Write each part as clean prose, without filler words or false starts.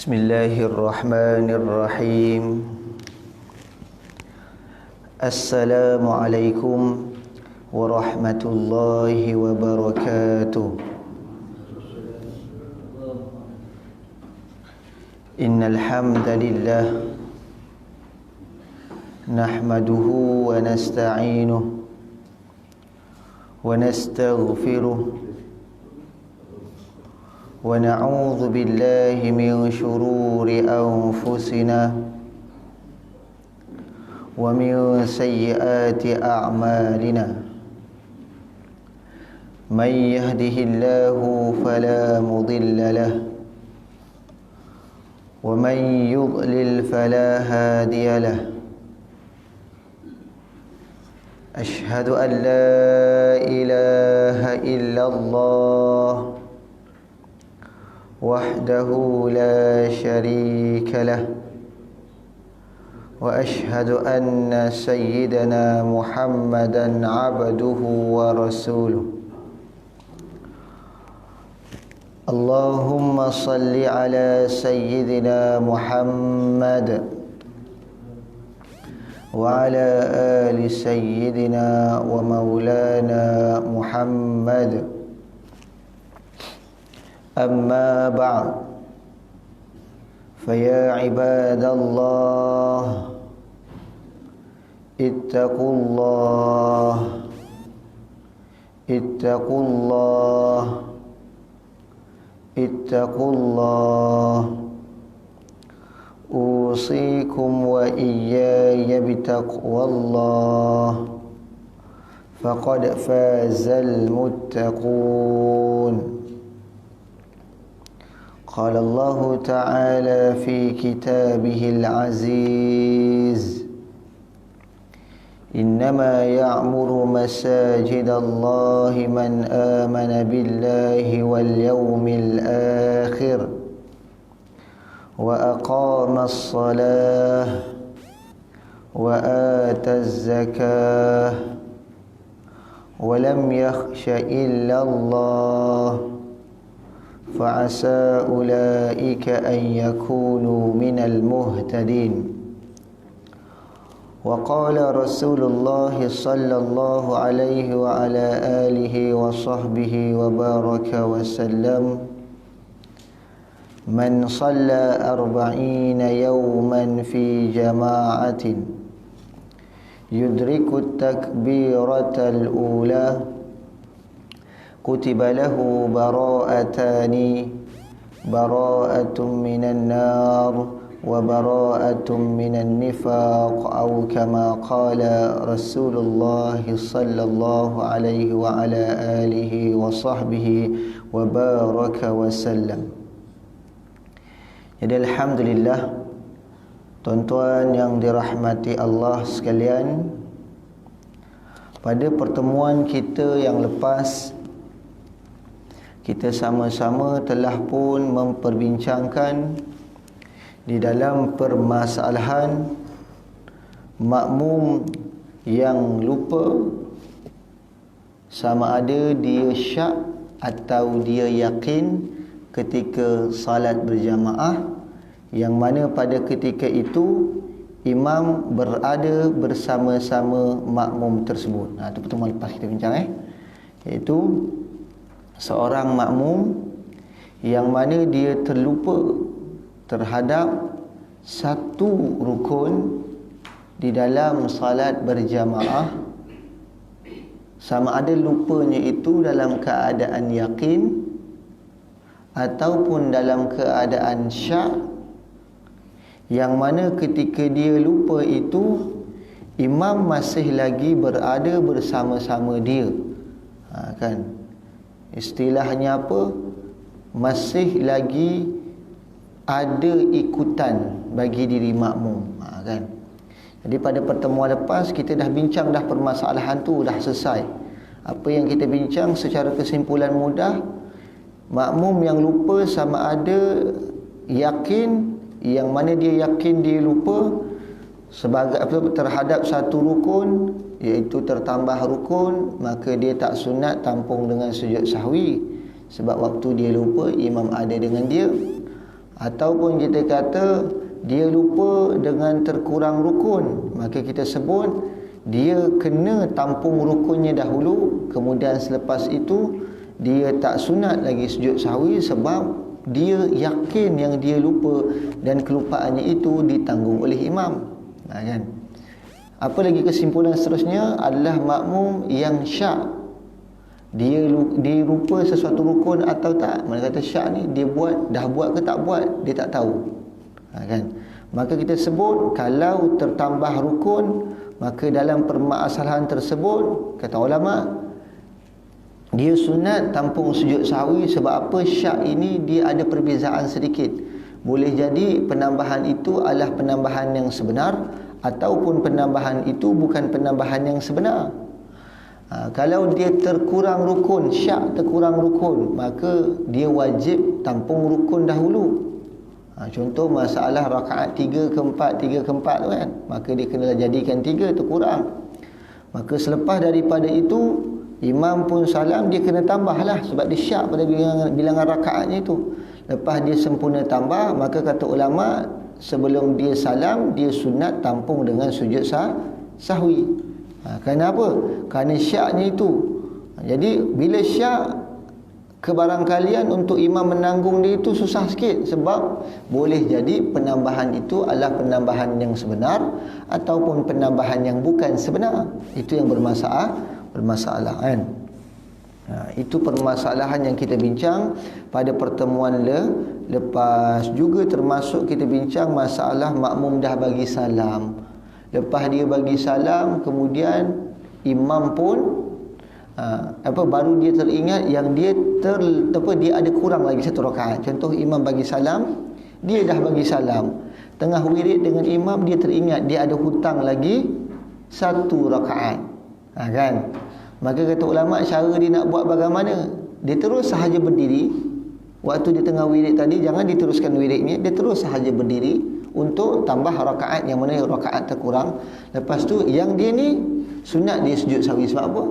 Bismillahirrahmanirrahim. Assalamualaikum warahmatullahi wabarakatuh. Innal hamdalillah nahmaduhu wa nasta'inuhu wa nastaghfiruh wa na'udzu billahi min shururi anfusina wa min sayyiati a'malina. Man yahdihillahu fala mudilla lahu wa man yudlil fala hadiya lahu. Ashhadu an la ilaha illallah wahdahu la syarika lah wa ashhadu anna sayyidana Muhammadan abduhu wa rasuluh. Allahumma salli ala sayyidina Muhammad wa ala ali sayyidina wa maulana Muhammad. Amma ba'd, faya ibadallah ittaqullah ittaqullah ittaqullah. Usikum wa iyaya bitaqwallah, faqad fazal muttaqun. قال الله تعالى في كتابه العزيز: إنما يعمر مساجد الله من آمن بالله واليوم الآخر وأقام الصلاة وآتى الزكاة ولم يخش إلا الله فعسى أولئك أن يكونوا من المهتدين. وقال رسول الله صلى الله عليه وعلى آله وصحبه وبارك وسلم: من صلى 40 يوما في جماعة يدرك التكبيرة الأولى كتب له براءتان: براءة من النار وبراءة من النفاق، أو كما قال رسول الله صلى الله عليه وعلى آله وصحبه وبارك وسلم. Jadi alhamdulillah, tuan-tuan yang dirahmati Allah sekalian, pada pertemuan kita yang lepas, kita sama-sama telah pun memperbincangkan di dalam permasalahan makmum yang lupa sama ada dia syak atau dia yakin ketika salat berjamaah, yang mana pada ketika itu imam berada bersama-sama makmum tersebut. Itu pertemuan lepas kita bincang iaitu seorang makmum yang mana dia terlupa terhadap satu rukun di dalam salat berjamaah, sama ada lupanya itu dalam keadaan yakin ataupun dalam keadaan syak, yang mana ketika dia lupa itu imam masih lagi berada bersama-sama dia. Kan? Istilahnya apa? Masih lagi ada ikutan bagi diri makmum. Kan? Jadi pada pertemuan lepas kita dah bincang dah permasalahan tu dah selesai. Apa yang kita bincang secara kesimpulan mudah, makmum yang lupa sama ada yakin, yang mana dia yakin dia lupa sebagai terhadap satu rukun, iaitu tertambah rukun, maka dia tak sunat tampung dengan sujud sahwi, sebab waktu dia lupa imam ada dengan dia. ataupun kita kata dia lupa dengan terkurang rukun, maka kita sebut dia kena tampung rukunnya dahulu, kemudian selepas itu dia tak sunat lagi sujud sahwi sebab dia yakin yang dia lupa dan kelupaannya itu ditanggung oleh imam. Kan? Apa lagi kesimpulan seterusnya adalah makmum yang syak. Dia lupa sesuatu rukun atau tak. Mana kata syak ni dia dah buat ke tak buat, dia tak tahu. Kan? Maka kita sebut kalau tertambah rukun, maka dalam permasalahan tersebut kata ulama dia sunat tampung sujud sahwi. Sebab apa? Syak ini dia ada perbezaan sedikit. Boleh jadi penambahan itu adalah penambahan yang sebenar, ataupun penambahan itu bukan penambahan yang sebenar. Kalau dia terkurang rukun, syak terkurang rukun, maka dia wajib tampung rukun dahulu. Contoh masalah rakaat 3 ke 4 tu kan, maka dia kena jadikan 3 terkurang. Maka selepas daripada itu imam pun salam, dia kena tambahlah sebab dia syak pada bilangan rakaatnya itu. Lepas dia sempurna tambah, maka kata ulama sebelum dia salam dia sunat tampung dengan sujud sahwi. Kenapa? Kerana syaknya itu. Jadi bila syak, kebarangkalian untuk imam menanggung dia itu susah sikit, sebab boleh jadi penambahan itu adalah penambahan yang sebenar ataupun penambahan yang bukan sebenar. Itu yang bermasalah kan. Itu permasalahan yang kita bincang pada pertemuan lepas. Juga termasuk kita bincang masalah makmum dah bagi salam. Lepas dia bagi salam, kemudian imam pun baru dia teringat yang dia ada kurang lagi satu rakaat. Contoh imam bagi salam, dia dah bagi salam, tengah wirid dengan imam dia teringat dia ada hutang lagi satu rakaat. Kan? Maka kata ulama, cara dia nak buat bagaimana? Dia terus sahaja berdiri. Waktu dia tengah wirid tadi, jangan diteruskan wiridnya, dia terus sahaja berdiri untuk tambah rakaat yang mana rakaat terkurang. Lepas tu yang dia ni sunat dia sujud sahwi. Sebab apa?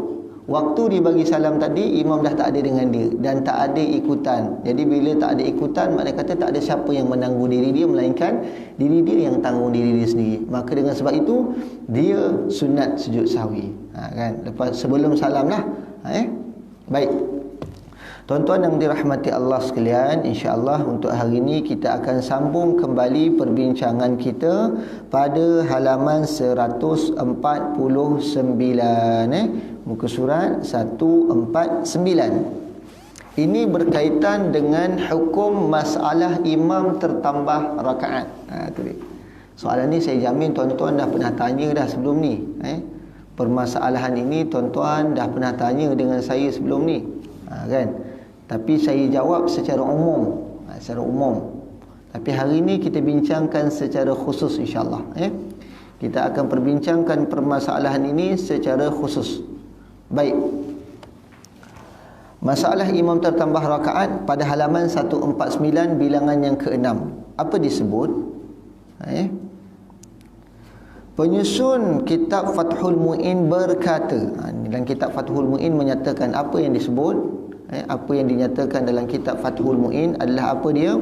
Waktu dia bagi salam tadi, imam dah tak ada dengan dia dan tak ada ikutan. Jadi bila tak ada ikutan, maknanya kata tak ada siapa yang menanggung diri dia, melainkan diri dia yang tanggung diri dia sendiri. Maka dengan sebab itu dia sunat sujud sahwi. Kan? Lepas sebelum salam lah. Baik. Tuan-tuan yang dirahmati Allah sekalian, insya-Allah untuk hari ini kita akan sambung kembali perbincangan kita pada halaman 149, muka surat 149. Ini berkaitan dengan hukum masalah imam tertambah rakaat. Tu dia. Soalan ni saya jamin tuan-tuan dah pernah tanya dah sebelum ni. Permasalahan ini tuan-tuan dah pernah tanya dengan saya sebelum ni. Kan? Tapi saya jawab secara umum. Tapi hari ini kita bincangkan secara khusus insya-Allah. Kita akan perbincangkan permasalahan ini secara khusus. Baik. Masalah imam tertambah rakaat pada halaman 149 bilangan yang ke-6. Apa disebut? Penyusun kitab Fathul Mu'in berkata, dalam kitab Fathul Mu'in menyatakan apa yang disebut, apa yang dinyatakan dalam kitab Fathul Mu'in adalah apa dia?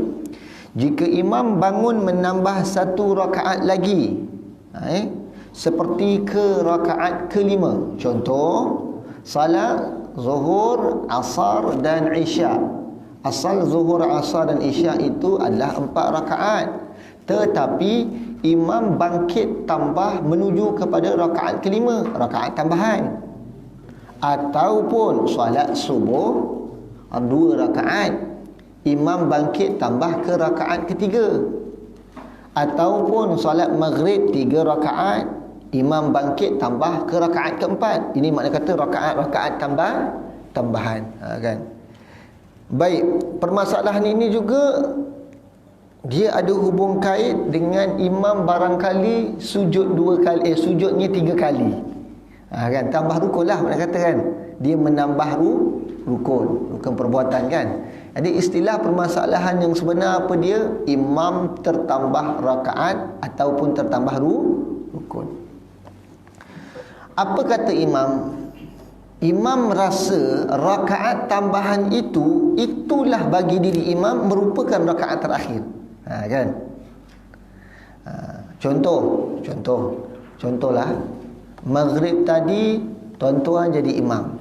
Jika imam bangun menambah satu rakaat lagi, seperti ke rakaat kelima, contoh salat zuhur, asar dan isya. Asal zuhur, asar dan isya itu adalah 4 rakaat. Tetapi imam bangkit tambah menuju kepada rakaat kelima, rakaat tambahan. Ataupun solat subuh 2 rakaat, imam bangkit tambah ke rakaat ketiga. Ataupun solat maghrib 3 rakaat, imam bangkit tambah ke rakaat keempat. Ini makna kata rakaat-rakaat tambahan. Kan? Baik, permasalahan ini juga dia ada hubung kait dengan imam barangkali sujud 2 kali, sujudnya 3 kali. Kan? Tambah rukun lah makna kata kan. Dia menambah rukun perbuatan kan. Jadi istilah permasalahan yang sebenar apa dia? Imam tertambah rakaat ataupun tertambah rukun. Apa kata imam? Imam rasa rakaat tambahan itulah bagi diri imam merupakan rakaat terakhir. Kan? Contohlah maghrib tadi tuan-tuan jadi imam.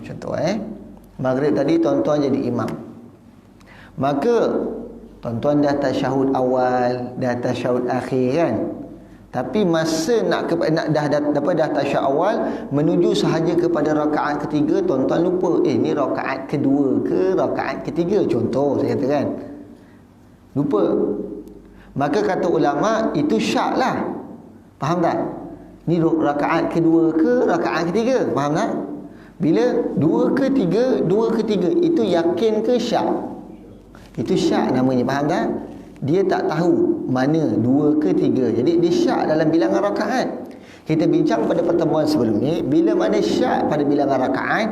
Maghrib tadi tuan-tuan jadi imam. Maka tuan-tuan dah tasyahud awal, dah tasyahud akhir kan? Tapi masa dah tasyahud awal menuju sahaja kepada rakaat ketiga, tuan-tuan lupa, ni rakaat kedua ke rakaat ketiga, contoh saya kata kan. Lupa. Maka kata ulama itu syak lah. Faham tak? Ni rakaat kedua ke rakaat ketiga, faham tak? Bila dua ke tiga itu yakin ke syak? Itu syak namanya, faham tak? Dia tak tahu mana dua ke tiga, jadi dia syak dalam bilangan rakaat. Kita bincang pada pertemuan sebelum ni, bila mana syak pada bilangan rakaat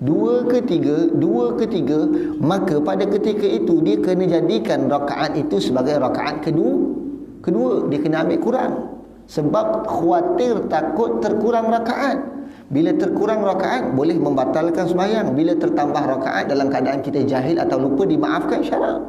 dua ke tiga, maka pada ketika itu dia kena jadikan rakaat itu sebagai rakaat kedua. Dia kena ambil kurang, sebab khawatir takut terkurang rakaat. Bila terkurang rakaat boleh membatalkan sembahyang. Bila tertambah rakaat dalam keadaan kita jahil atau lupa, dimaafkan syarak.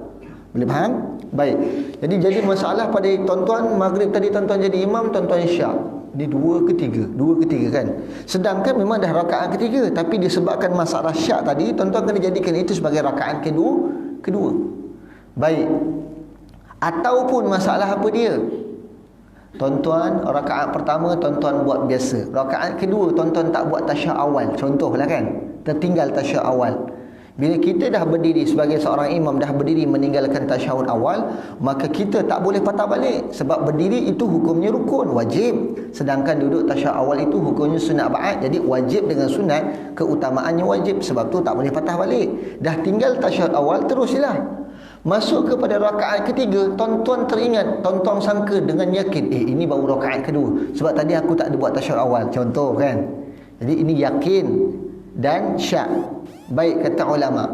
Boleh faham? Baik. Jadi masalah pada tuan-tuan maghrib tadi tuan-tuan jadi imam, tuan-tuan syak. Ni dua ke tiga kan. Sedangkan memang dah rakaat ketiga, tapi disebabkan masalah syak tadi, tuan-tuan kena jadikan itu sebagai rakaat kedua. Baik. Ataupun masalah apa dia? Tuan-tuan rakaat pertama tuan-tuan buat biasa, rakaat kedua tuan-tuan tak buat tasyahud awal, contohlah kan, tertinggal tasyahud awal. Bila kita dah berdiri sebagai seorang imam, dah berdiri meninggalkan tasyahud awal, maka kita tak boleh patah balik, sebab berdiri itu hukumnya rukun, wajib. Sedangkan duduk tasyahud awal itu hukumnya sunat ba'ad. Jadi wajib dengan sunat, keutamaannya wajib, sebab tu tak boleh patah balik. Dah tinggal tasyahud awal, teruslah masuk kepada rakaat ketiga, tuan-tuan teringat, tuan-tuan sangka dengan yakin, ini baru rakaat kedua, sebab tadi aku tak ada buat tasyahud awal, contoh kan. Jadi ini yakin dan syak. Baik, kata ulama,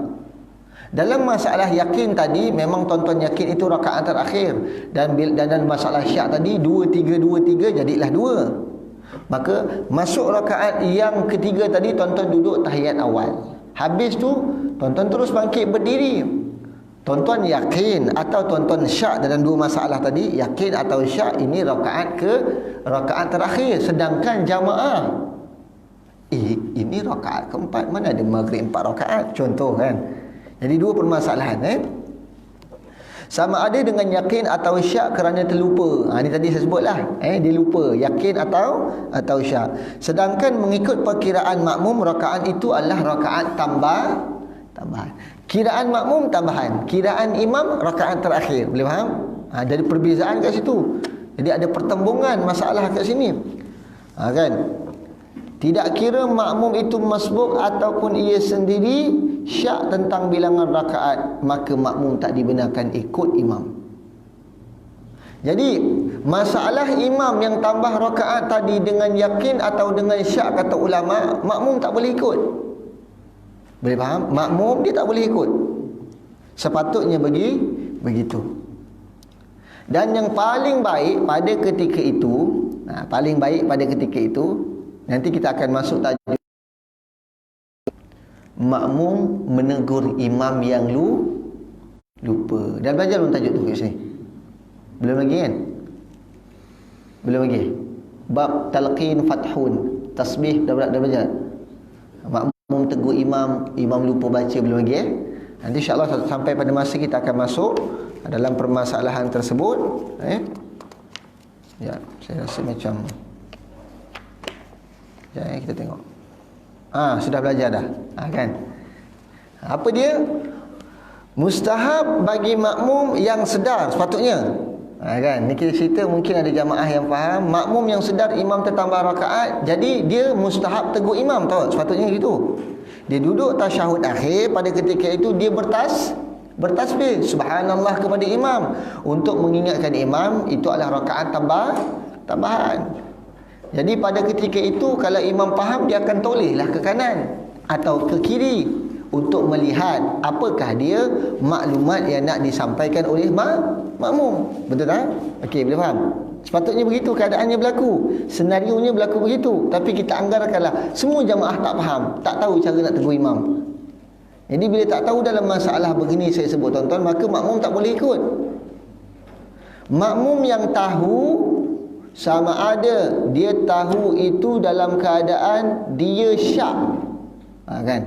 dalam masalah yakin tadi memang tuan-tuan yakin itu rakaat terakhir, dan dalam masalah syak tadi 2-3 jadilah 2. Maka masuk rakaat yang ketiga tadi tuan-tuan duduk tahiyat awal. Habis tu tuan-tuan terus bangkit berdiri. Tuan-tuan yakin atau tuan-tuan syak dalam dua masalah tadi, yakin atau syak, ini rakaat terakhir. Sedangkan jamaah, ini rakaat keempat, mana ada maghrib 4 rakaat, contoh kan. Jadi dua permasalahan. Sama ada dengan yakin atau syak kerana terlupa. Ini tadi saya sebutlah, dia lupa, yakin atau syak. Sedangkan mengikut perkiraan makmum, rakaat itu adalah rakaat tambahan. Kiraan makmum tambahan, kiraan imam rakaat terakhir. Boleh faham? Jadi perbezaan kat situ. Jadi ada pertembungan masalah kat sini. Kan? Tidak kira makmum itu masbuk ataupun ia sendiri syak tentang bilangan rakaat, maka makmum tak dibenarkan ikut imam. Jadi masalah imam yang tambah rakaat tadi dengan yakin atau dengan syak, kata ulama, makmum tak boleh ikut. Boleh faham? Makmum dia tak boleh ikut. Sepatutnya begitu. Dan yang paling baik pada ketika itu, nanti kita akan masuk tajuk makmum menegur imam yang lupa. Dah belajar belum tajuk tu kat sini? Belum lagi kan? Belum lagi. Bab talqin fathun, tasbih dah belajar. Makmum tegur imam lupa baca, belum lagi Nanti insya-Allah sampai pada masa kita akan masuk dalam permasalahan tersebut. Ya, saya rasa macam kita tengok. Sudah belajar dah. Kan? Apa dia? Mustahab bagi makmum yang sedar sepatutnya. Kan? Ni kita cerita, mungkin ada jamaah yang faham. Makmum yang sedar imam tertambah rakaat, jadi dia mustahab tegur imam, tahu? Sepatutnya gitu. Dia duduk tasyahud akhir, pada ketika itu dia bertasbih subhanallah kepada imam untuk mengingatkan imam itu adalah rakaat tambahan. Jadi pada ketika itu kalau imam faham, dia akan tolehlah ke kanan atau ke kiri untuk melihat apakah dia maklumat yang nak disampaikan oleh makmum. Betul tak? Okey, boleh faham? Sepatutnya begitu keadaannya berlaku, senarionya berlaku begitu. Tapi kita anggarkanlah semua jamaah tak faham, tak tahu cara nak tegur imam. Jadi bila tak tahu dalam masalah begini saya sebut tuan-tuan, maka makmum tak boleh ikut. Makmum yang tahu sama ada dia tahu itu dalam keadaan dia syak, kan?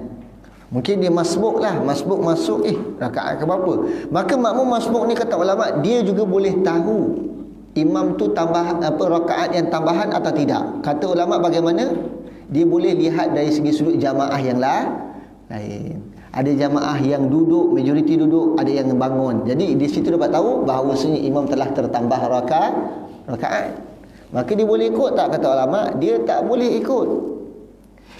Mungkin dia masbuk lah, masbuk masuk rakaat ke berapa. Maka makmum masbuk ni kata ulama dia juga boleh tahu imam tu tambah rakaat yang tambahan atau tidak. Kata ulama bagaimana? Dia boleh lihat dari segi sudut jamaah yang lain. Ada jamaah yang duduk, majoriti duduk, ada yang bangun. Jadi di situ dapat tahu bahawasanya imam telah tertambah rakaat. Maka dia boleh ikut tak? Kata ulama, dia tak boleh ikut.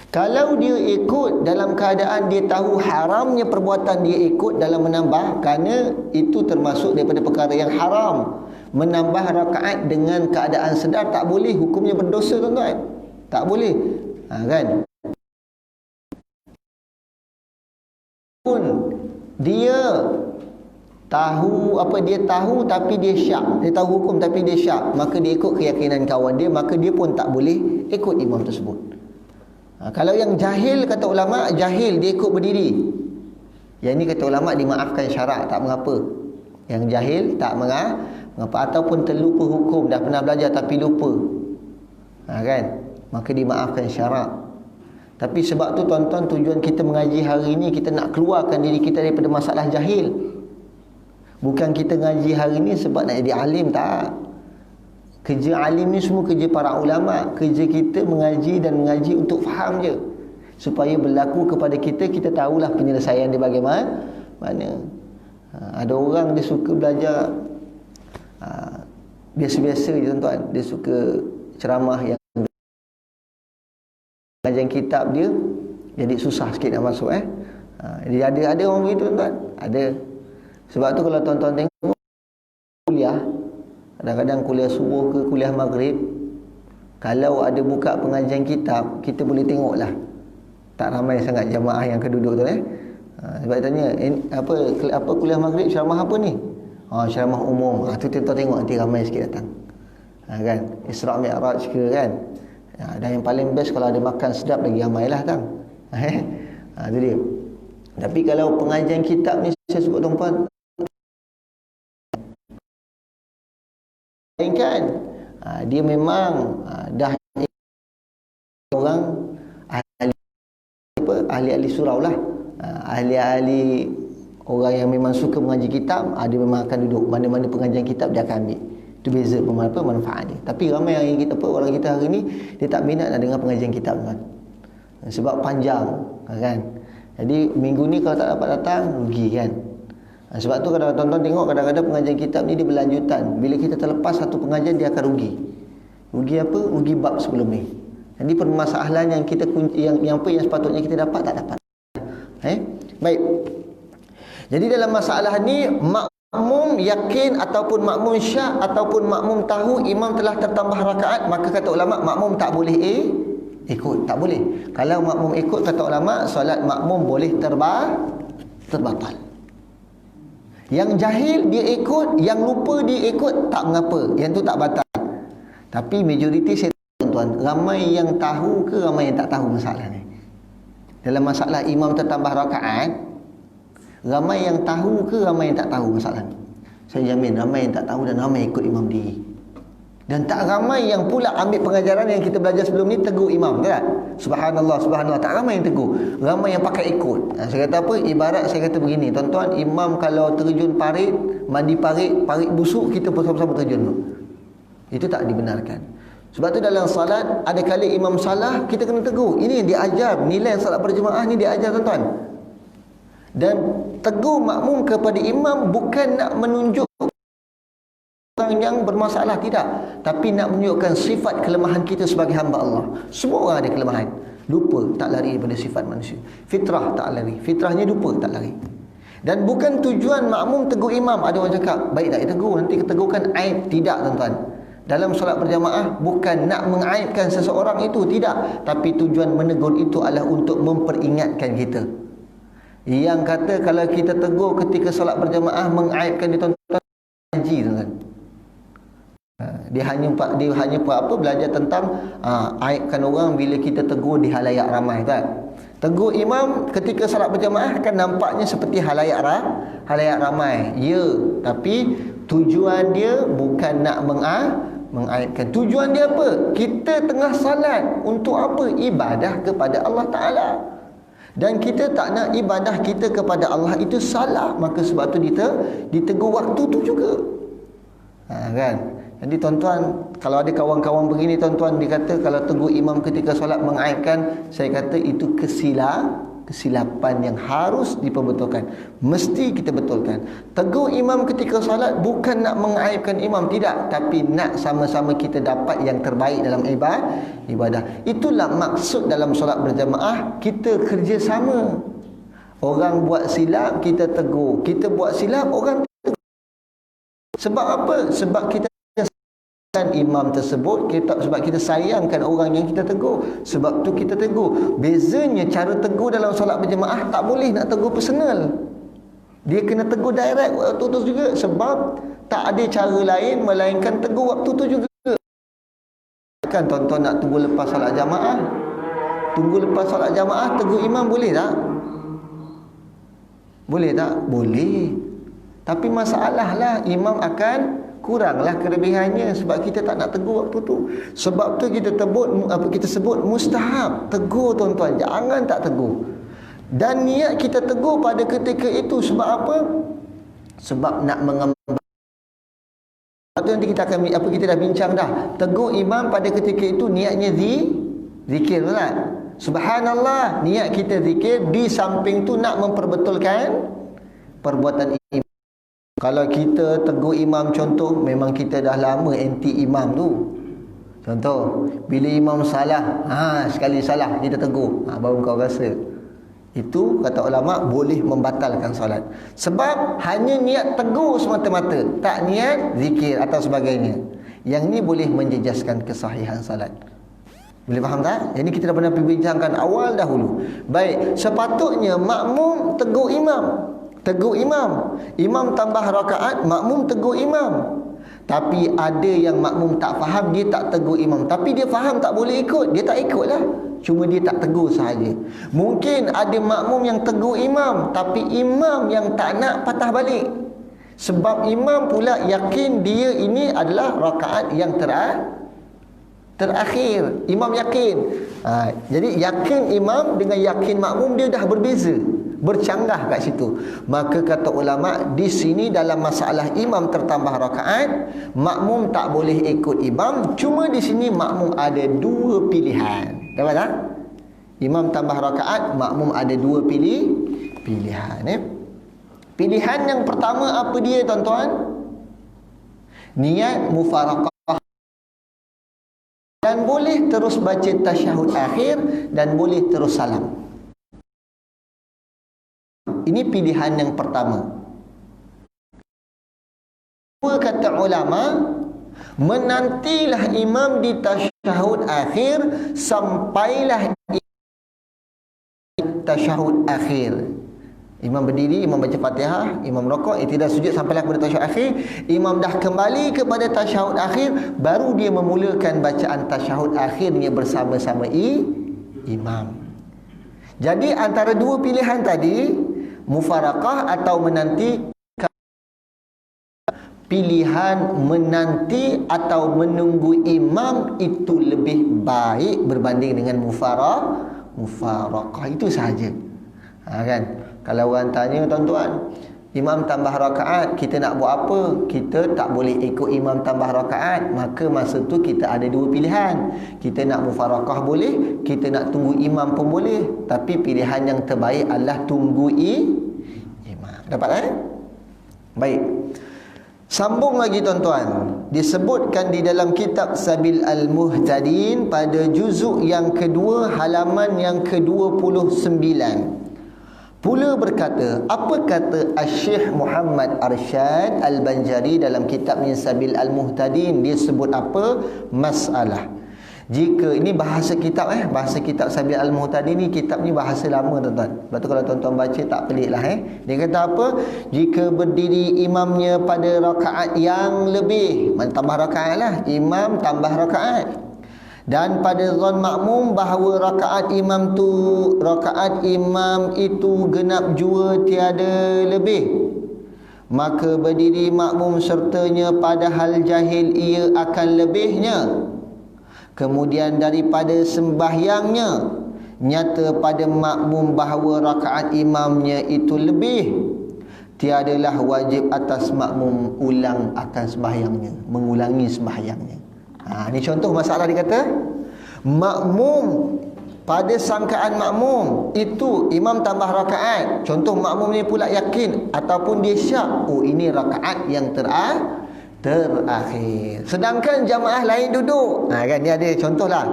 Kalau dia ikut dalam keadaan dia tahu haramnya perbuatan dia ikut dalam menambah, kerana itu termasuk daripada perkara yang haram. Menambah rakaat dengan keadaan sedar tak boleh, hukumnya berdosa tuan-tuan. Tak boleh. Kan? Pun dia tahu dia tahu tapi dia syak, dia tahu hukum tapi dia syak, maka dia ikut keyakinan kawan dia, maka dia pun tak boleh ikut imam tersebut. Kalau yang jahil, kata ulama, jahil dia ikut berdiri, yang ni kata ulama dimaafkan syarak, tak mengapa. Yang jahil tak mengapa, ataupun terlupa hukum, dah pernah belajar tapi lupa, kan, maka dimaafkan syarak. Tapi sebab tu tuan-tuan, tujuan kita mengaji hari ini, kita nak keluarkan diri kita daripada masalah jahil. Bukan kita ngaji hari ni sebab nak jadi alim, tak. Kerja alim ni semua kerja para ulama. Kerja kita mengaji dan mengaji untuk faham je, supaya berlaku kepada kita, kita tahulah penyelesaian dia bagaimana. Ada orang dia suka belajar biasa-biasa je tuan-tuan. Dia suka ceramah yang pengajian kitab dia jadi susah sikit nak masuk. Jadi ada orang begitu tuan-tuan. Ada. Sebab tu kalau tuan-tuan tengok kuliah, kadang-kadang kuliah subuh ke kuliah maghrib, kalau ada buka pengajian kitab, kita boleh tengoklah tak ramai sangat jamaah yang keduduk tu. Sebab tanya, apa kuliah maghrib ceramah apa ni? Ceramah umum. Tu tuan-tuan tengok nanti ramai sikit datang. Kan? Isra' Mi'raj ke, kan? Dan yang paling best kalau ada makan sedap lagi ramailah tang. Itu dia. Tapi kalau pengajian kitab ni, saya sebut tuan-tuan, kan, dia memang dah orang ahli-ahli surau lah, ahli-ahli orang yang memang suka mengaji kitab, dia memang akan duduk mana-mana pengajian kitab dia akan ambil. Itu beza manfaat dia. Tapi ramai yang kita orang kita hari ni dia tak minat nak dengar pengajian kitab tuan. Sebab panjang, kan. Jadi minggu ni kalau tak dapat datang, rugi, kan. Sebab tu kadang-kadang tuan-tuan tengok, kadang-kadang pengajian kitab ni dia berlanjutan. Bila kita terlepas satu pengajian, dia akan rugi. Rugi apa? Rugi bab sebelum ni. Jadi permasalahan yang kita yang sepatutnya kita dapat, tak dapat. Baik. Jadi dalam masalah ni, makmum yakin ataupun makmum syak ataupun makmum tahu imam telah tertambah rakaat, maka kata ulama makmum tak boleh ikut, tak boleh. Kalau makmum ikut, kata ulama, solat makmum boleh terbatal. Yang jahil dia ikut, yang lupa dia ikut, tak mengapa, yang tu tak batal. Tapi majoriti saya tuan-tuan, ramai yang tahu ke ramai yang tak tahu masalah ni. Dalam masalah imam tertambah rakaat, ramai yang tahu ke ramai yang tak tahu masalah ni? Saya jamin ramai yang tak tahu dan ramai ikut imam diri. Dan tak ramai yang pula ambil pengajaran yang kita belajar sebelum ni, tegur imam, tak? Subhanallah, subhanallah. Tak ramai yang tegur, ramai yang pakai ikut. Saya kata apa? Ibarat saya kata begini, tuan-tuan, imam kalau terjun parit, mandi parit busuk, kita bersama-sama terjun tu. Itu tak dibenarkan. Sebab tu dalam salat, ada kali imam salah, kita kena tegur. Ini yang diajar, nilai salat berjemaah ni diajar tuan-tuan. Dan tegur makmum kepada imam bukan nak menunjuk orang yang bermasalah, tidak, tapi nak menunjukkan sifat kelemahan kita sebagai hamba Allah. Semua orang ada kelemahan. Lupa, tak lari daripada sifat manusia. Fitrah tak lari, fitrahnya lupa, tak lari. Dan bukan tujuan makmum tegur imam. Ada orang cakap, baik tak tegur, nanti ketegurkan aib. Tidak tuan-tuan. Dalam solat berjamaah bukan nak mengaibkan seseorang, itu tidak, tapi tujuan menegur itu adalah untuk memperingatkan kita. Yang kata kalau kita tegur ketika solat berjamaah mengaibkan dia, tuan-tuan, haji tuan-tuan. Dia hanya belajar tentang aibkan orang bila kita tegur di halayak ramai, kan. Tegur imam ketika solat berjamaah kan nampaknya seperti halayak ramai. Ya, tapi Tujuan dia bukan nak mengaibkan. Tujuan dia apa? Kita tengah salat untuk apa? Ibadah kepada Allah Ta'ala. Dan kita tak nak ibadah kita kepada Allah itu salah, maka sebab tu ditegur waktu tu juga. Kan? Jadi tuan-tuan, kalau ada kawan-kawan begini tuan-tuan, dia kata kalau tegur imam ketika solat mengaibkan, saya kata itu kesilapan yang harus diperbetulkan. Mesti kita betulkan. Tegur imam ketika solat bukan nak mengaibkan imam, tidak, tapi nak sama-sama kita dapat yang terbaik dalam ibadah. Itulah maksud dalam solat berjamaah, kita kerjasama. Orang buat silap, kita tegur. Kita buat silap, orang tegur. Sebab apa? Sebab kita imam tersebut, sebab kita sayangkan orang yang kita tegur, sebab tu kita tegur. Bezanya cara tegur dalam solat berjemaah, tak boleh nak tegur personal, dia kena tegur direct waktu tu juga, sebab tak ada cara lain melainkan tegur waktu tu juga. Kan tuan-tuan nak tunggu lepas solat jamaah, tegur imam boleh tak? Boleh tak? Boleh. Tapi masalahlah imam akan kuranglah kelebihannya sebab kita tak nak tegur waktu tu. Sebab tu kita sebut mustahab. Tegur tuan-tuan, jangan tak tegur. Dan niat kita tegur pada ketika itu sebab apa? Sebab nak mengembangkan. Itu nanti kita dah bincang dah. Tegur imam pada ketika itu niatnya zikir, tak? Subhanallah, niat kita zikir, di samping tu nak memperbetulkan perbuatan imam. Kalau kita tegur imam, contoh, memang kita dah lama anti imam tu. Contoh, bila imam salah, sekali salah kita tegur, baru kau rasa. Itu kata ulama boleh membatalkan solat. Sebab hanya niat tegur semata-mata, tak niat zikir atau sebagainya. Yang ni boleh menjejaskan kesahihan solat. Boleh faham tak? Ini kita dah pernah bincangkan awal dahulu. Baik, sepatutnya makmum tegur imam. Imam tambah rakaat, makmum tegur imam. Tapi ada yang makmum tak faham, dia tak tegur imam. Tapi dia faham tak boleh ikut, dia tak ikutlah. Cuma dia tak tegur sahaja. Mungkin ada makmum yang tegur imam, tapi imam yang tak nak patah balik. Sebab imam pula yakin dia ini adalah rakaat yang terakhir. Imam yakin. Jadi yakin imam dengan yakin makmum dia dah berbeza, bercanggah kat situ. Maka kata ulama, di sini dalam masalah imam tertambah rakaat, makmum tak boleh ikut imam. Cuma di sini makmum ada dua pilihan. Dapat tak? Imam tambah rakaat, makmum ada dua pilihan. Pilihan yang pertama apa dia tuan-tuan? Niat mufaraqah. Dan boleh terus baca tasyahud akhir dan boleh terus salam. Ini pilihan yang pertama. Kata ulama, menantilah imam di tasyahud akhir sampailah tasyahud akhir. Imam berdiri, imam baca Fatihah, imam rakaat, i'tidal sujud sampailah kepada tasyahud akhir. Imam dah kembali kepada tasyahud akhir, baru dia memulakan bacaan tasyahud akhirnya bersama-sama imam. Jadi antara dua pilihan tadi, mufaraqah atau menanti, pilihan menanti atau menunggu imam itu lebih baik berbanding dengan mufaraqah. Itu sahaja. Kan? Kalau orang tanya tuan-tuan, imam tambah rakaat, kita nak buat apa? Kita tak boleh ikut imam tambah rakaat. Maka masa tu kita ada dua pilihan. Kita nak mufaraqah boleh, kita nak tunggu imam pun boleh. Tapi pilihan yang terbaik adalah tunggu imam. Dapat Baik. Sambung lagi tuan-tuan. Disebutkan di dalam kitab Sabil Al-Muhtadin pada juzuk yang kedua, halaman yang ke-29. Pula berkata, apa kata Syekh Muhammad Arsyad Al-Banjari dalam kitabnya Sabil Al-Muhtadin? Dia sebut apa? Masalah. Jika ini bahasa kitab bahasa kitab Sabil Al-Muhtadin ni, kitab ni bahasa lama tuan-tuan. Sebab tu kalau tuan-tuan baca tak peliklah Dia kata apa? Jika berdiri imamnya pada rakaat yang lebih, tambah rakaat lah, imam tambah rakaat. Dan pada zon makmum bahawa rakaat imam itu genap jua tiada lebih, maka berdiri makmum sertanya padahal jahil ia akan lebihnya. Kemudian daripada sembahyangnya nyata pada makmum bahawa rakaat imamnya itu lebih, tiadalah wajib atas makmum ulang akan sembahyangnya, mengulangi sembahyangnya. Ini contoh masalah dia kata makmum, pada sangkaan makmum itu imam tambah rakaat. Contoh makmum ni pula yakin ataupun dia syak, oh ini rakaat yang terakhir. Sedangkan jamaah lain duduk. Kan ni ada contohlah.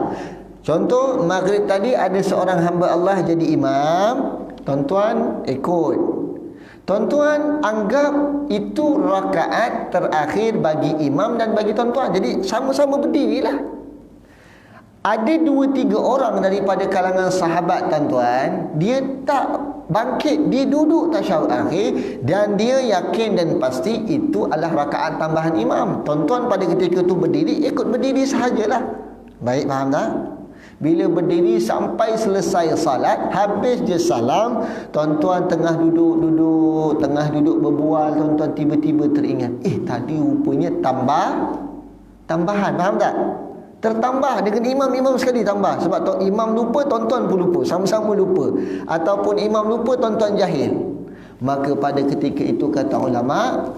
Contoh maghrib tadi ada seorang hamba Allah jadi imam, tuan-tuan ikut. Tuan-tuan anggap itu rakaat terakhir bagi imam dan bagi tuan-tuan. Jadi sama-sama berdirilah. Ada 2-3 orang daripada kalangan sahabat tuan-tuan, dia tak bangkit, dia duduk tasyahud akhir dan dia yakin dan pasti itu adalah rakaat tambahan imam. Tuan-tuan pada ketika itu berdiri, ikut berdiri sahajalah. Baik, faham tak? Bila berdiri sampai selesai salat, habis je salam, tuan-tuan tengah duduk berbual, tuan-tuan tiba-tiba teringat, tadi rupanya tambahan, faham tak? Tertambah dengan imam sekali tambah. Sebab imam lupa, tuan-tuan pun lupa, sama-sama lupa. Ataupun imam lupa, tuan-tuan jahil. Maka pada ketika itu kata ulama,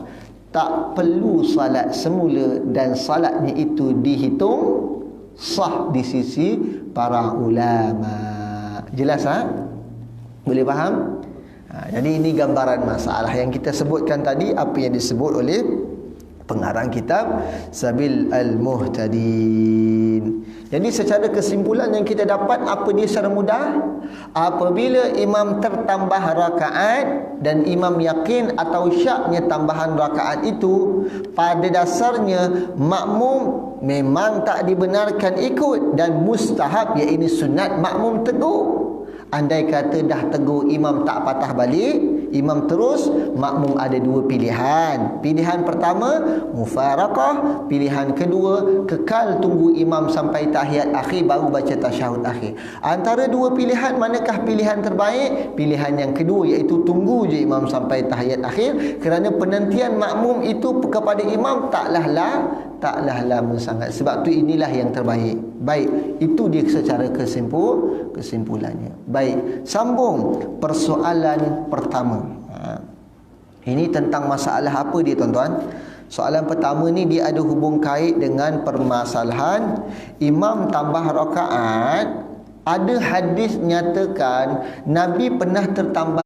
tak perlu salat semula dan salatnya itu dihitung sah di sisi para ulama. Jelas Boleh faham? Jadi ini gambaran masalah yang kita sebutkan tadi, apa yang disebut oleh pengarang kitab Sabil Al-Muhtadin. Jadi secara kesimpulan yang kita dapat, apa dia secara mudah? Apabila imam tertambah rakaat dan imam yakin atau syaknya tambahan rakaat itu, pada dasarnya makmum memang tak dibenarkan ikut dan mustahab, iaitu sunat makmum tegur. Andai kata dah tegur imam tak patah balik, imam terus, makmum ada 2 pilihan. Pilihan pertama mufaraqah, pilihan kedua kekal tunggu imam sampai tahiyat akhir baru baca tasyahud akhir. Antara 2 pilihan, manakah pilihan terbaik? Pilihan yang kedua, iaitu tunggu je imam sampai tahiyat akhir, kerana penantian makmum itu kepada imam taklah lama sangat. Sebab tu inilah yang terbaik. Baik, itu dia secara kesimpulannya. Baik, sambung persoalan pertama. Ini tentang masalah apa dia tuan-tuan? Soalan pertama ni dia ada hubung kait dengan permasalahan imam tambah rakaat. Ada hadis nyatakan Nabi pernah tertambah,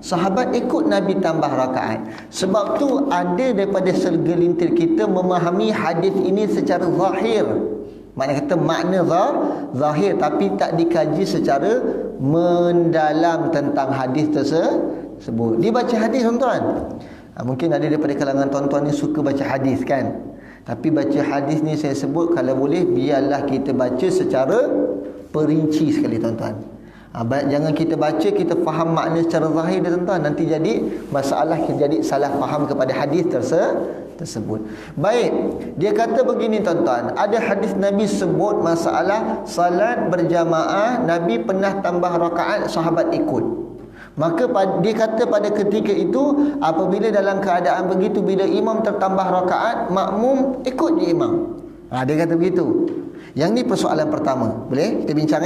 sahabat ikut Nabi tambah rakaat. Sebab tu ada daripada segelintir kita memahami hadis ini secara zahir. Makna zahir, tapi tak dikaji secara mendalam tentang hadis tersebut. Dia baca hadis tuan-tuan. Mungkin ada daripada kalangan tuan-tuan ni suka baca hadis kan. Tapi baca hadis ni saya sebut, kalau boleh biarlah kita baca secara perinci sekali tuan-tuan. Jangan kita baca, kita faham makna secara zahir dia tuan-tuan. Nanti jadi masalah, jadi salah faham kepada hadis tersebut. Baik, dia kata begini tuan-tuan, ada hadis Nabi sebut masalah salat berjamaah, Nabi pernah tambah rakaat, sahabat ikut. Maka dia kata pada ketika itu, apabila dalam keadaan begitu, bila imam tertambah rakaat, makmum ikut je imam. Dia kata begitu. Yang ni persoalan pertama. Boleh kita bincang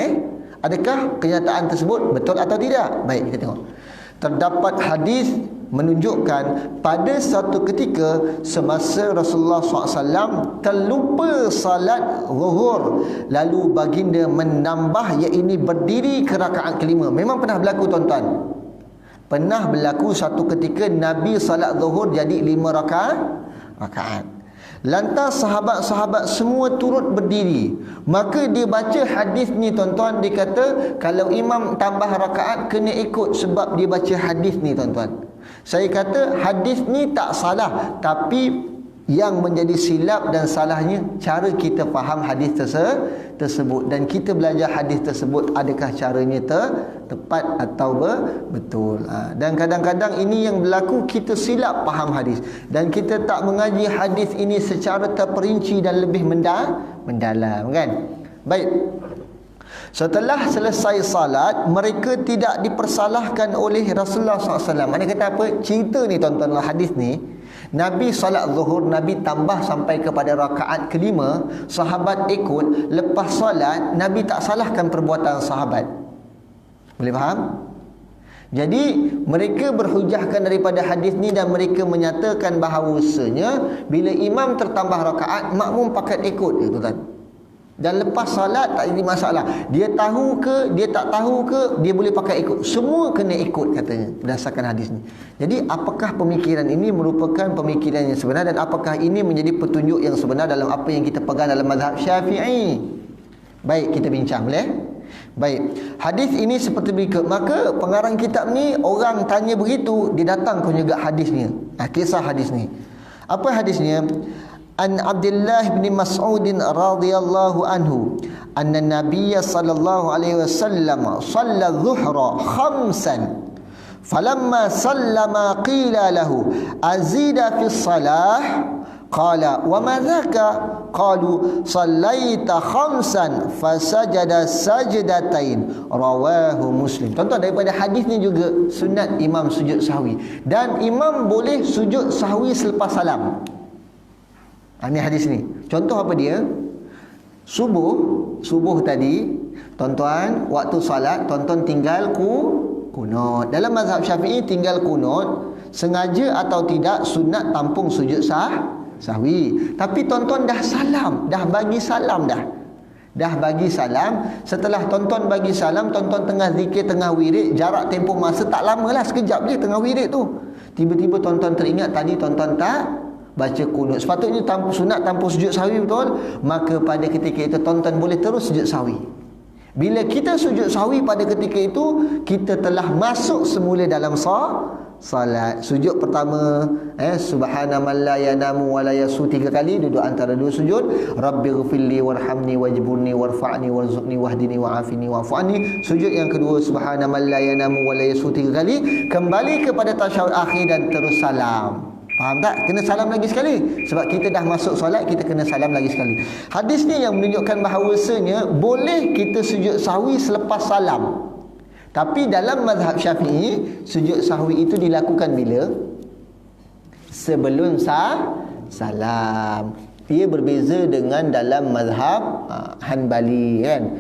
Adakah kenyataan tersebut betul atau tidak? Baik, kita tengok. Terdapat hadis menunjukkan pada satu ketika semasa Rasulullah SAW terlupa salat zuhur, lalu baginda menambah, iaitu berdiri ke rakaat kelima. Memang pernah berlaku tuan-tuan. Pernah berlaku satu ketika Nabi salat zuhur jadi 5 rakaat. Lantas sahabat-sahabat semua turut berdiri. Maka dia baca hadis ni tuan-tuan, dia kata kalau imam tambah rakaat kena ikut, sebab dia baca hadis ni tuan-tuan. Saya kata hadis ni tak salah, tapi yang menjadi silap dan salahnya cara kita faham hadis tersebut. Dan kita belajar hadis tersebut, adakah caranya tepat atau betul. Dan kadang-kadang ini yang berlaku, kita silap faham hadis dan kita tak mengaji hadis ini secara terperinci dan lebih mendalam kan. Baik, Setelah selesai salat, mereka tidak dipersalahkan oleh Rasulullah SAW. Mana kata apa? Cerita ni tuan-tuan, hadis ni, Nabi salat zuhur, Nabi tambah sampai kepada rakaat kelima, sahabat ikut, lepas salat Nabi tak salahkan perbuatan sahabat. Boleh faham? Jadi mereka berhujahkan daripada hadis ni dan mereka menyatakan bahawasanya bila imam tertambah rakaat, makmum pakat ikut, tuan-tuan. Dan lepas salat tak jadi masalah. Dia tahu ke, dia tak tahu ke, dia boleh pakai ikut. Semua kena ikut katanya berdasarkan hadis ni. Jadi apakah pemikiran ini merupakan pemikiran yang sebenar dan apakah ini menjadi petunjuk yang sebenar dalam apa yang kita pegang dalam mazhab Syafi'i? Baik, kita bincang boleh? Baik. Hadis ini seperti berikut. Maka pengarang kitab ni orang tanya begitu, dia datang juga hadisnya. Kisah hadis ni. Apa hadisnya? An Abdullah bin Mas'ud radhiyallahu anhu anna Nabiy sallallahu alaihi wasallam shalla adh-dhuhra khamsan falamma sallama qila lahu azida fi shalah qala wa ma dhaka qalu sallaita khamsan fasajada sajdatain rawahu Muslim. Tuan-tuan, daripada hadis ni juga sunat imam sujud sahwi dan imam boleh sujud sahwi selepas salam. Ini hadis ni. Contoh apa dia? Subuh tadi, tuan-tuan, waktu salat, tuan-tuan tinggal kunut. Dalam mazhab Syafi'i tinggal kunut, sengaja atau tidak, sunat tampung sujud sahwi. Tapi tuan-tuan dah salam, dah bagi salam dah. Dah bagi salam. Setelah tuan-tuan bagi salam, tuan-tuan tengah zikir, tengah wirid, jarak tempoh masa tak lamalah, sekejap je tengah wirid tu. Tiba-tiba tuan-tuan teringat tadi tuan-tuan tak baca kunut. Sepatutnya sunat tanpa sujud sahwi, betul? Maka pada ketika itu tuan-tuan boleh terus sujud sahwi. Bila kita sujud sahwi pada ketika itu, kita telah masuk semula dalam salat. Sujud pertama, subhana man la yanamu wa la yasu, 3 kali duduk antara dua sujud. Rabbighfirli warhamni wajburni warfa'ni warzuqni wahdini wa'afini wa'fu'ani. Sujud yang kedua, subhana man la yanamu wa la yasu, 3 kali. Kembali kepada tasyahud akhir dan terus salam. Faham tak? Kena salam lagi sekali. Sebab kita dah masuk solat, kita kena salam lagi sekali. Hadis ni yang menunjukkan bahawasanya boleh kita sujud sahwi selepas salam. Tapi dalam mazhab Syafi'i, sujud sahwi itu dilakukan bila? Sebelum salam. Dia berbeza dengan dalam mazhab Hanbali, kan?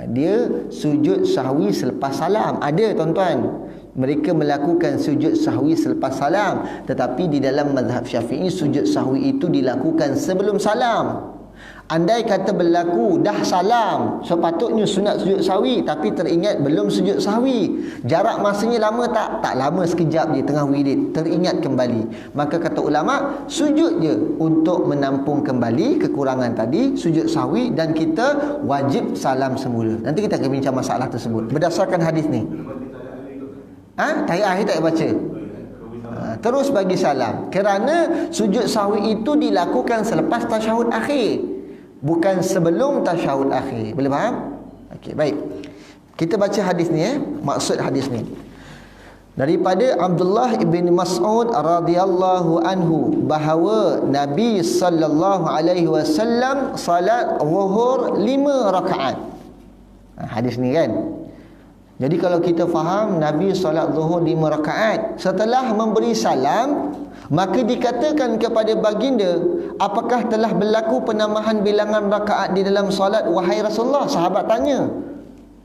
Dia sujud sahwi selepas salam. Ada, tuan-tuan, mereka melakukan sujud sahwi selepas salam. Tetapi di dalam mazhab Syafi'i, sujud sahwi itu dilakukan sebelum salam. Andai kata berlaku dah salam, sepatutnya sunat sujud sahwi, tapi teringat belum sujud sahwi. Jarak masanya lama tak? Tak lama, sekejap je tengah wirid, teringat kembali. Maka kata ulama, sujud je untuk menampung kembali kekurangan tadi, sujud sahwi, dan kita wajib salam semula. Nanti kita akan bincang masalah tersebut berdasarkan hadis ni. Tahiyat akhir tak baca. Terus bagi salam. Kerana sujud sahwi itu dilakukan selepas tasyahud akhir, bukan sebelum tasyahud akhir. Boleh faham? Okey, baik. Kita baca hadis ni, maksud hadis ni. Daripada Abdullah bin Mas'ud radhiyallahu anhu bahawa Nabi sallallahu alaihi wasallam salat zuhur 5 rakaat. Hadis ni kan. Jadi kalau kita faham Nabi solat zuhur 5 rakaat, setelah memberi salam, maka dikatakan kepada baginda, apakah telah berlaku penambahan bilangan rakaat di dalam solat, wahai Rasulullah? Sahabat tanya.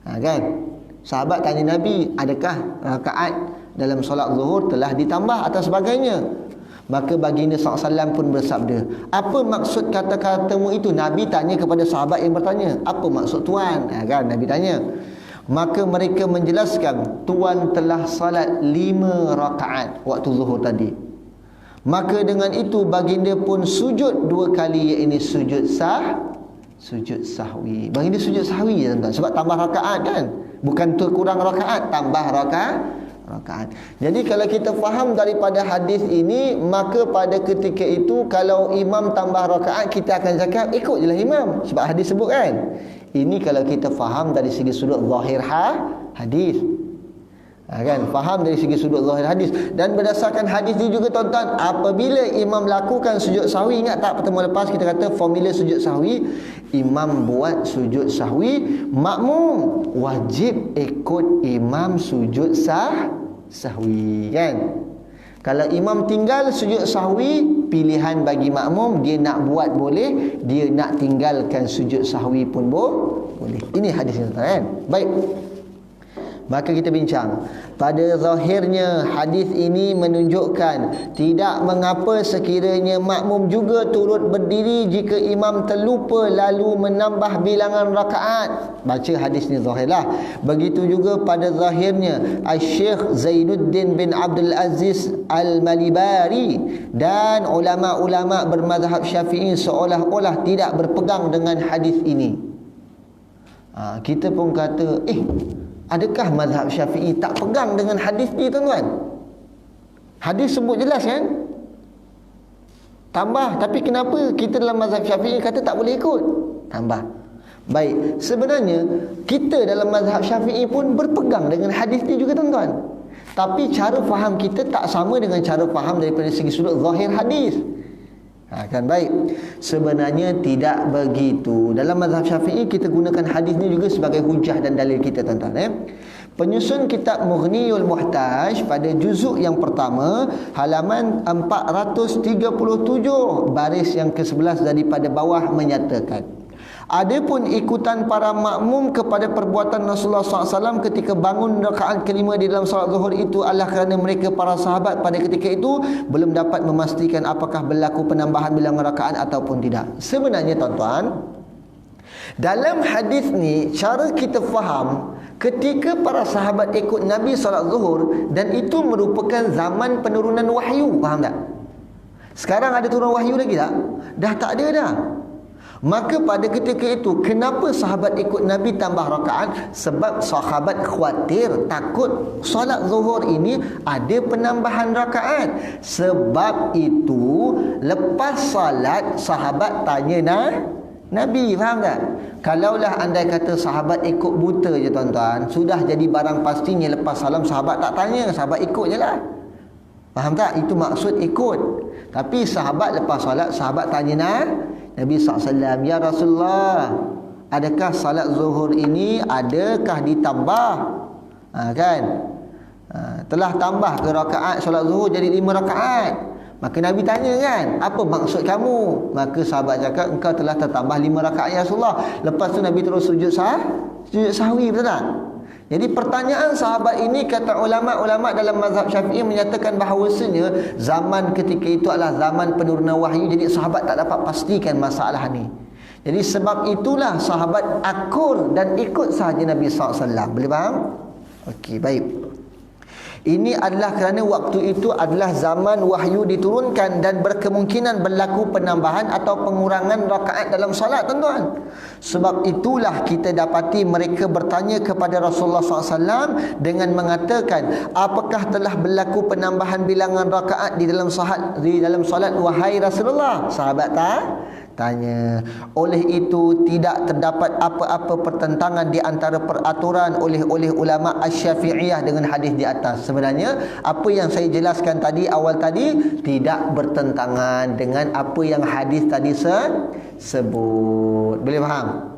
Kan? Sahabat tanya Nabi, adakah rakaat dalam solat zuhur telah ditambah atau sebagainya? Maka baginda SAW pun bersabda, apa maksud kata-katamu itu? Nabi tanya kepada sahabat yang bertanya, apa maksud tuan? Kan? Nabi tanya. Maka mereka menjelaskan, tuan telah salat 5 rakaat waktu zuhur tadi. Maka dengan itu baginda pun sujud 2 kali, iaitu sujud sahwi. Baginda sujud sahwi, tuan-tuan, sebab tambah rakaat kan, bukan kurang rakaat, tambah rakaat. Jadi kalau kita faham daripada hadis ini, maka pada ketika itu kalau imam tambah rakaat, kita akan cakap ikut je lah imam, sebab hadis sebut kan. Ini kalau kita faham dari segi sudut zahir hadis. Kan, faham dari segi sudut zahir hadis. Dan berdasarkan hadis ni juga tuan-tuan, apabila imam lakukan sujud sahwi, ingat tak pertemuan lepas kita kata formula sujud sahwi, imam buat sujud sahwi, makmum wajib ikut imam sujud sahwi, kan? Kalau imam tinggal sujud sahwi, pilihan bagi makmum, dia nak buat boleh, dia nak tinggalkan sujud sahwi pun boleh. Ini hadisnya, kan? Baik. Maka kita bincang, pada zahirnya hadis ini menunjukkan tidak mengapa sekiranya makmum juga turut berdiri jika imam terlupa lalu menambah bilangan rakaat. Baca hadis ni zahirlah. Begitu juga pada zahirnya Syekh Zainuddin bin Abdul Aziz Al-Malibari dan ulama-ulama bermazhab Syafi'i seolah-olah tidak berpegang dengan hadis ini. Kita pun kata, adakah mazhab Syafi'i tak pegang dengan hadis ni, tuan-tuan? Hadis sebut jelas, kan? Tambah, tapi kenapa kita dalam mazhab Syafi'i kata tak boleh ikut? Tambah. Baik, sebenarnya kita dalam mazhab Syafi'i pun berpegang dengan hadis ni juga, tuan-tuan. Tapi cara faham kita tak sama dengan cara faham daripada segi sudut zahir hadis. Kan, baik. Sebenarnya tidak begitu. Dalam mazhab Syafi'i kita gunakan hadis ni juga sebagai hujah dan dalil kita, tuan-tuan. Penyusun kitab Mughniul Muhtaj pada juzuk yang pertama, halaman 437, baris yang ke-11 daripada bawah menyatakan, adapun ikutan para makmum kepada perbuatan Rasulullah SAW ketika bangun rakaat kelima di dalam salat zuhur itu adalah kerana mereka para sahabat pada ketika itu belum dapat memastikan apakah berlaku penambahan bilangan rakaat ataupun tidak. Sebenarnya, tuan-tuan, dalam hadis ni cara kita faham ketika para sahabat ikut Nabi salat zuhur, dan itu merupakan zaman penurunan wahyu, faham tak? Sekarang ada turun wahyu lagi tak? Dah tak ada dah. Maka pada ketika itu, kenapa sahabat ikut Nabi tambah rakaat? Sebab sahabat khawatir, takut solat zuhur ini ada penambahan rakaat. Sebab itu lepas salat sahabat tanya Nabi, faham tak? Kalaulah andai kata sahabat ikut buta je, tuan-tuan, sudah jadi barang pastinya lepas salam sahabat tak tanya, sahabat ikut je lah. Faham tak? Itu maksud ikut. Tapi sahabat lepas salat, sahabat tanya Nabi SAW, ya Rasulullah, adakah salat zuhur ini adakah ditambah? Kan? Telah tambah ke rakaat salat zuhur jadi 5 rakaat. Maka Nabi tanya, kan, apa maksud kamu? Maka sahabat cakap, engkau telah tertambah 5 rakaat ya Rasulullah. Lepas tu Nabi terus sujud sahwi, betul tak? Jadi pertanyaan sahabat ini, kata ulama-ulama dalam mazhab Syafi'i menyatakan bahawasanya zaman ketika itu adalah zaman penurunan wahyu. Jadi sahabat tak dapat pastikan masalah ni. Jadi sebab itulah sahabat akur dan ikut sahaja Nabi SAW. Boleh faham? Okey, baik. Ini adalah kerana waktu itu adalah zaman wahyu diturunkan dan berkemungkinan berlaku penambahan atau pengurangan rakaat dalam solat, tuan-tuan. Sebab itulah kita dapati mereka bertanya kepada Rasulullah SAW dengan mengatakan, apakah telah berlaku penambahan bilangan rakaat di dalam solat wahai Rasulullah? Sahabat tanya. Oleh itu tidak terdapat apa-apa pertentangan di antara peraturan oleh ulama Asy-Syafi'iyah dengan hadis di atas. Sebenarnya apa yang saya jelaskan tadi awal tadi tidak bertentangan dengan apa yang hadis tadi sebut. Boleh faham?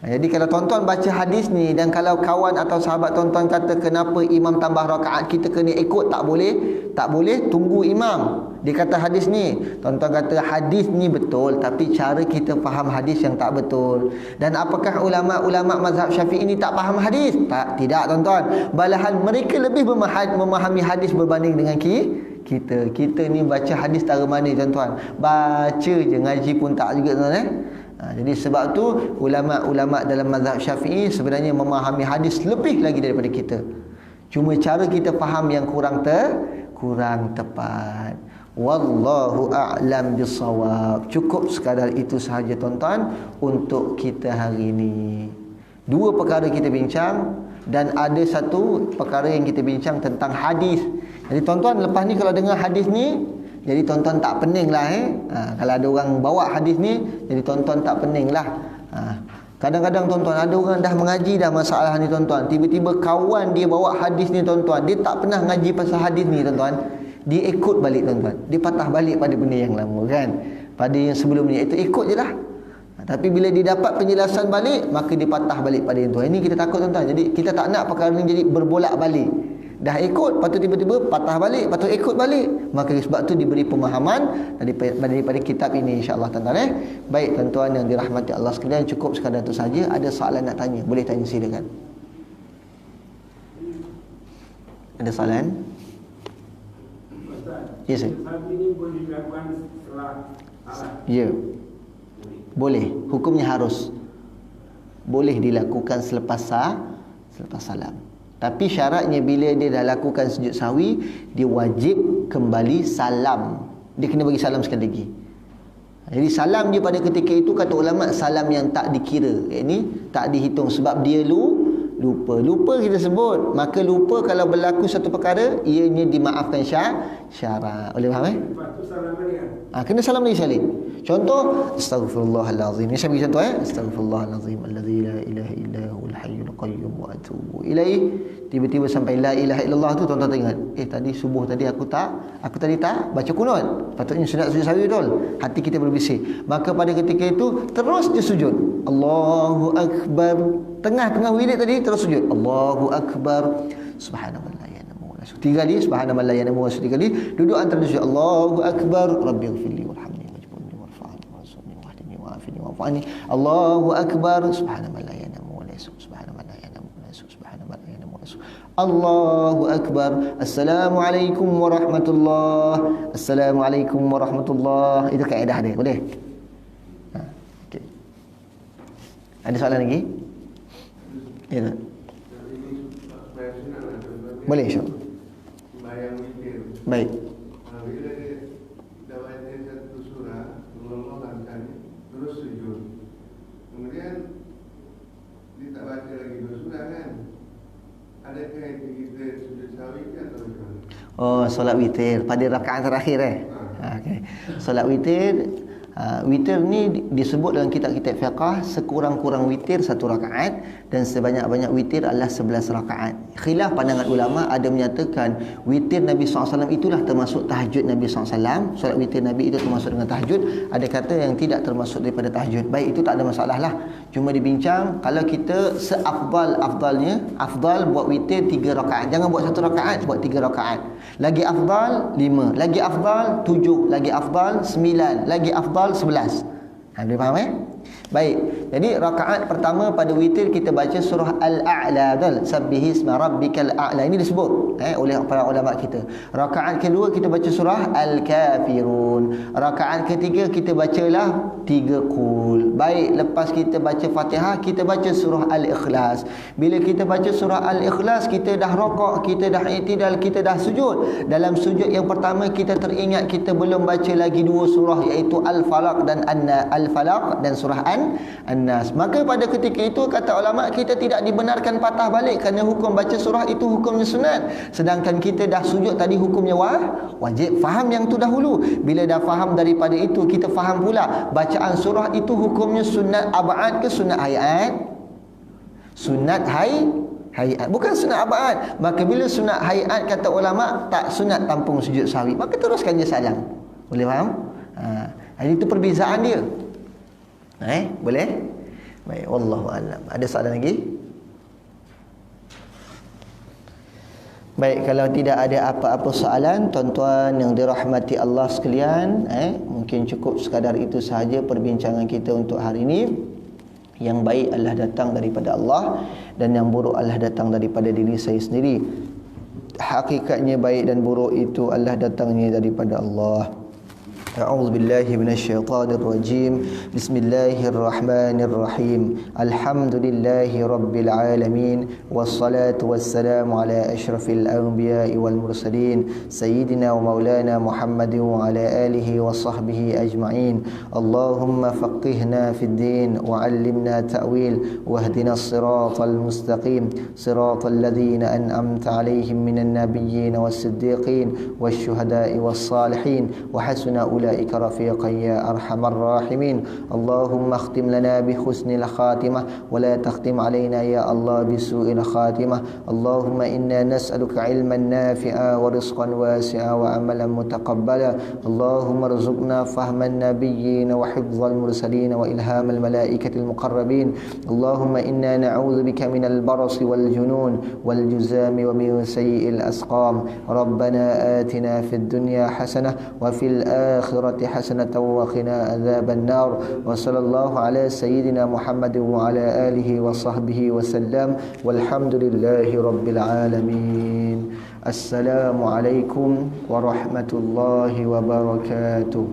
Jadi kalau tuan-tuan baca hadis ni, dan kalau kawan atau sahabat tuan-tuan kata kenapa imam tambah rakaat kita kena ikut, tak boleh, tunggu imam. Dia kata hadis ni, tuan-tuan kata hadis ni betul, tapi cara kita faham hadis yang tak betul. Dan apakah ulama-ulama mazhab Syafi'i ini tak faham hadis? Tidak, tuan-tuan. Malahan mereka lebih memahami hadis berbanding dengan kita. Kita ni baca hadis tara mana, tuan-tuan? Baca je, ngaji pun tak juga, tuan-tuan. Jadi sebab tu ulama-ulama dalam mazhab Syafi'i sebenarnya memahami hadis lebih lagi daripada kita. Cuma cara kita faham yang kurang tepat. Wallahu a'lam bissawab. Cukup sekadar itu sahaja, tuan-tuan, untuk kita hari ini. 2 perkara kita bincang, dan ada satu perkara yang kita bincang tentang hadis. Jadi tuan-tuan, lepas ni kalau dengar hadis ni, jadi tuan-tuan tak pening lah. Kalau ada orang bawa hadis ni, jadi tuan-tuan tak pening lah. Kadang-kadang tuan-tuan, ada orang dah mengaji dah masalah ni tuan-tuan, tiba-tiba kawan dia bawa hadis ni tuan-tuan, dia tak pernah ngaji pasal hadis ni tuan-tuan, dia ikut balik tuan-tuan, dia patah balik pada benda yang lama kan, pada yang sebelumnya, itu ikut je lah. Tapi bila dia dapat penjelasan balik, maka dia patah balik pada yang tu. Ini kita takut tuan-tuan. Jadi kita tak nak perkara ni jadi berbolak balik. Dah ikut, lepas tu tiba-tiba patah balik, lepas tu ikut balik. Maka sebab tu diberi pemahaman daripada kitab ini, insya-Allah tuan-tuan. Baik tuan-tuan yang dirahmati Allah sekalian, cukup sekadar itu saja. Ada soalan nak tanya, boleh tanya, silakan. Ada soalan? Ya, yes, ini boleh dilakukan setelah salat? Ya. Boleh, hukumnya harus. Boleh dilakukan selepas salam. Tapi syaratnya bila dia dah lakukan sujud sahwi, dia wajib kembali salam. Dia kena bagi salam sekali lagi. Jadi salam dia pada ketika itu, kata ulama, salam yang tak dikira. Ini tak dihitung sebab dia lupa. Lupa kita sebut. Maka lupa kalau berlaku satu perkara, ianya dimaafkan syarat. Boleh faham Lepas tu salam balik kan? Kena salam lagi sekali. Contoh, astaghfirullahalazim. Ni saya bagi contoh astaghfirullahalazim allazi la ilaha illa huwal hayyul qayyum wa atubu ilaih. Tiba-tiba sampai la ilaha illallah tu, tuan-tuan ingat, tadi subuh tadi aku tadi tak baca kunut. Patutnya sunat sujud sahwi betul. Hati kita berbisik. Maka pada ketika itu terus dia sujud. Allahu akbar. Tengah-tengah wirid tadi terus sujud. Allahu akbar. Subhanallah. 3 kali subhanallah la ilaha illallah, 3 kali duduk antara sujud. Allahu akbar, rabbighfirli warhamni wajburni warfa'ni warzuqni wahdini wa'afini wa'fani. Allahu akbar, subhanallah la ilaha illallah, subhanallah la ilaha illallah, subhanallah la ilaha illallah. Allahu akbar. Assalamualaikum warahmatullahi. Assalamualaikum warahmatullahi. Itu kaedah dia, boleh? Okey. Ada soalan lagi? Ya. Boleh, insya-Allah. Baik. Bila dia dah baca satu surah, Allah terus sujud. Kemudian dia tak baca lagi 2 surah kan? Adakah itu kita sujud sahwi atau bagaimana? Oh, solat witir pada rakaat terakhir okey. Solat witir, witir ni disebut dalam kitab-kitab fiqh, sekurang-kurang witir 1 rakaat dan sebanyak-banyak witir adalah 11 rakaat. Khilaf pandangan ulama, ada menyatakan witir Nabi SAW itulah termasuk tahajud Nabi SAW. Solat witir Nabi itu termasuk dengan tahajud. Ada kata yang tidak termasuk daripada tahajud. Baik, itu tak ada masalah lah. Cuma dibincang, kalau kita seafdal-afdalnya, afdal buat witir 3 rakaat. Jangan buat 1 rakaat, buat 3 rakaat. Lagi afdal 5, lagi afdal 7, lagi afdal 9, lagi afdal 11. Boleh faham Baik. Jadi rakaat pertama pada witir kita baca surah Al-A'la, Sabbihisma rabbikal a'la. Ini disebut oleh para ulama kita. Rakaat kedua kita baca surah Al-Kafirun. Rakaat ketiga kita bacalah 3 Qul. Baik, lepas kita baca Fatihah, kita baca surah Al-Ikhlas. Bila kita baca surah Al-Ikhlas, kita dah rakaat, kita dah i'tidal, kita dah sujud. Dalam sujud yang pertama kita teringat kita belum baca lagi 2 surah, iaitu Al-Falaq dan Al-Falaq dan surah An-Nas. Maka pada ketika itu kata ulama, kita tidak dibenarkan patah balik kerana hukum baca surah itu hukumnya sunat. Sedangkan kita dah sujud tadi hukumnya wajib. Faham yang tu dahulu. Bila dah faham daripada itu, kita faham pula bacaan surah itu hukumnya sunat abad ke sunat hayat? Sunat hayat, bukan sunat abad. Maka bila sunat hayat kata ulama tak sunat tampung sujud sahwi, maka teruskan je salam. Boleh faham? Itu perbezaan dia. Boleh? Baik, wallahu a'lam. Ada soalan lagi? Baik, kalau tidak ada apa-apa soalan, tuan-tuan yang dirahmati Allah sekalian, mungkin cukup sekadar itu sahaja perbincangan kita untuk hari ini. Yang baik adalah datang daripada Allah dan yang buruk adalah datang daripada diri saya sendiri. Hakikatnya baik dan buruk itu adalah datangnya daripada Allah. أعوذ بالله من الشيطان الرجيم بسم الله الرحمن الرحيم الحمد لله رب العالمين والصلاة والسلام على أشرف الأنبياء والمرسلين سيدنا ومولانا محمد وعلى آله وصحبه أجمعين اللهم فقهنا في الدين وعلمنا تأويل واهدنا الصراط المستقيم صراط الذين أنعمت عليهم من النبيين والصديقين والشهداء والصالحين وحسن أولئك أولئك رفيقا يا أرحم الراحمين. اللهم اختم لنا بحسن الخاتمة ولا تختم علينا يا الله بسوء الخاتمة. اللهم إنا نسألك علما نافعا ورزقا واسعا وعملا متقبلا. اللهم ارزقنا فهم النبيين وحفظ المرسلين وإلهام الملائكة المقربين. اللهم إنا نعوذ بك من البرص والجنون والجزام ومن سيء الأسقام. ربنا آتنا في الدنيا حسنة وفي الآخرة حسنة وقنا عذاب النار. وصلى الله على سيدنا محمد وعلى آله وصحبه وسلم والحمد لله رب العالمين. السلام عليكم ورحمة الله وبركاته.